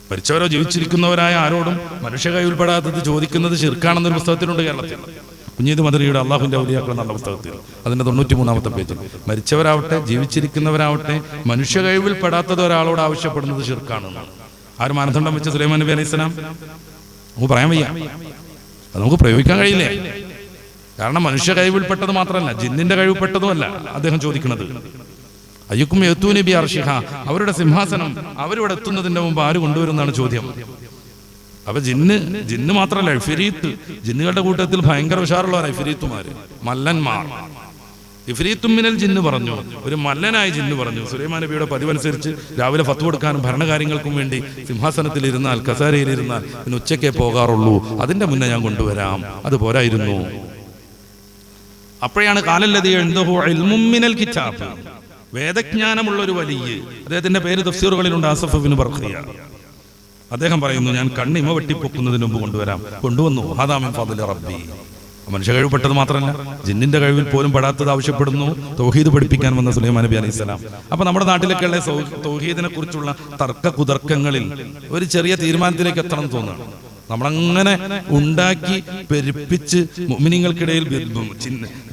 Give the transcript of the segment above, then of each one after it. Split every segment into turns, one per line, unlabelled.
മരിച്ചവരോ ജീവിച്ചിരിക്കുന്നവരായ ആരോടും മനുഷ്യ കൈയിൽപ്പെടാത്തത് ചോദിക്കുന്നത് ശിർക്കാണെന്നൊരു പുസ്തകത്തിലുണ്ട് കേരളത്തിൽ. കുഞ്ഞീദ് മദരിയുടെ അള്ളാഹുവിൻ്റെ ഔലിയാക്കൾ എന്നുള്ള പുസ്തകത്തിൽ, അതിൻ്റെ 93-ാമത്തെ പേജിൽ. മരിച്ചവരാവട്ടെ ജീവിച്ചിരിക്കുന്നവരാവട്ടെ മനുഷ്യ കഴിവിൽപ്പെടാത്തത് ഒരാളോട് ആവശ്യപ്പെടുന്നത് ശിർക്കാണെന്നാണ്. ആര് മാനദണ്ഡം വെച്ച സുലൈമാൻ നബി അലൈഹി സ്വലാം? നമുക്ക് പറയാൻ വയ്യ, അത് നമുക്ക് പ്രയോഗിക്കാൻ കഴിയില്ലേ. കാരണം മനുഷ്യ കഴിവിൽപ്പെട്ടത് മാത്രമല്ല, ജിന്നിന്റെ കഴിവിൽപ്പെട്ടതുമല്ല അദ്ദേഹം ചോദിക്കുന്നത്. അയ്യുക്കും യത്തൂനി ബി അർഷിഹ, അവരുടെ സിംഹാസനം അവരിവിടെ എത്തുന്നതിന്റെ മുമ്പ് ആര് കൊണ്ടുവരുന്നതാണ് ചോദ്യം. അപ്പൊ ജിന്ന് മാത്രമല്ല, ഇഫ്രീത്ത്, ജിന്നുകളുടെ കൂട്ടത്തിൽ ഭയങ്കര ഉഷാറുള്ളവരാണ് ഇഫ്രീത്തുമാര്, മല്ലന്മാർ. ഇഫ്രീത്തും മിനൽ ജിന്ന് പറഞ്ഞു, ഒരു മല്ലനായ ജിന്ന് പറഞ്ഞു, സുലൈമാൻ നബിയുടെ പതിവനുസരിച്ച് രാവിലെ ഫത്വ കൊടുക്കാനും ഭരണകാര്യങ്ങൾക്കും വേണ്ടി സിംഹാസനത്തിൽ ഇരുന്നാൽ, കസേരയിൽ ഇരുന്നാൽ പിന്നെ ഉച്ചയ്ക്കേ പോകാറുള്ളൂ, അതിന്റെ മുന്നേ ഞാൻ കൊണ്ടുവരാം, അത് പോരായിരുന്നു. അപ്പോഴാണ് കാലല്ലദീ ഇൻദഹു ഇൽമും മിനൽ കിതാബ്, വേദജ്ഞാനമുള്ള ഒരു വലിയ, അദ്ദേഹത്തിന്റെ പേര് തഫ്സീറുകളിലുണ്ട്, ആസഫ് ഇബ്നു ബർഖിയ. അദ്ദേഹം പറയുന്നു, ഞാൻ കണ്ണിമ വെട്ടിപ്പൊക്കുന്നതിന് മുമ്പ് കൊണ്ടുവരാം. കൊണ്ടുവന്നു. ഹാദാ മിൻ ഫദ്ലി റബ്ബി. മനുഷ്യ കഴിവുപ്പെട്ടത് മാത്രമല്ല, ജിന്നിന്റെ കഴിവിൽ പോലും പെടാത്തത് ആവശ്യപ്പെടുന്നു തൗഹീദ് പഠിപ്പിക്കാൻ വന്ന സുലൈമാൻ നബി അലൈഹി സ്വലാം. അപ്പൊ നമ്മുടെ നാട്ടിലൊക്കെയുള്ള തൗഹീദിനെ കുറിച്ചുള്ള തർക്ക കുതർക്കങ്ങളിൽ ഒരു ചെറിയ തീരുമാനത്തിലേക്ക് എത്തണം തോന്നുന്നു. നമ്മളങ്ങനെ ഉണ്ടാക്കി പെരുപ്പിച്ച് മുഅ്മിനീങ്ങൾക്കിടയിൽ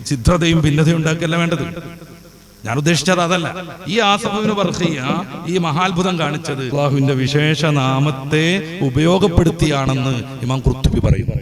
ഛിദ്രതയും ഭിന്നതയും ഉണ്ടാക്കിയല്ല വേണ്ടത്. ഞാൻ ഉദ്ദേശിച്ചത് അതല്ല. ഈ ആസഫ് ഇബ്നു ബർഖിയ ഈ മഹാത്ഭുതം കാണിച്ചത് അല്ലാഹുവിന്റെ വിശേഷ നാമത്തെ ഉപയോഗപ്പെടുത്തിയാണെന്ന് ഇമാം ഖുർത്തുബി പറയുന്നു.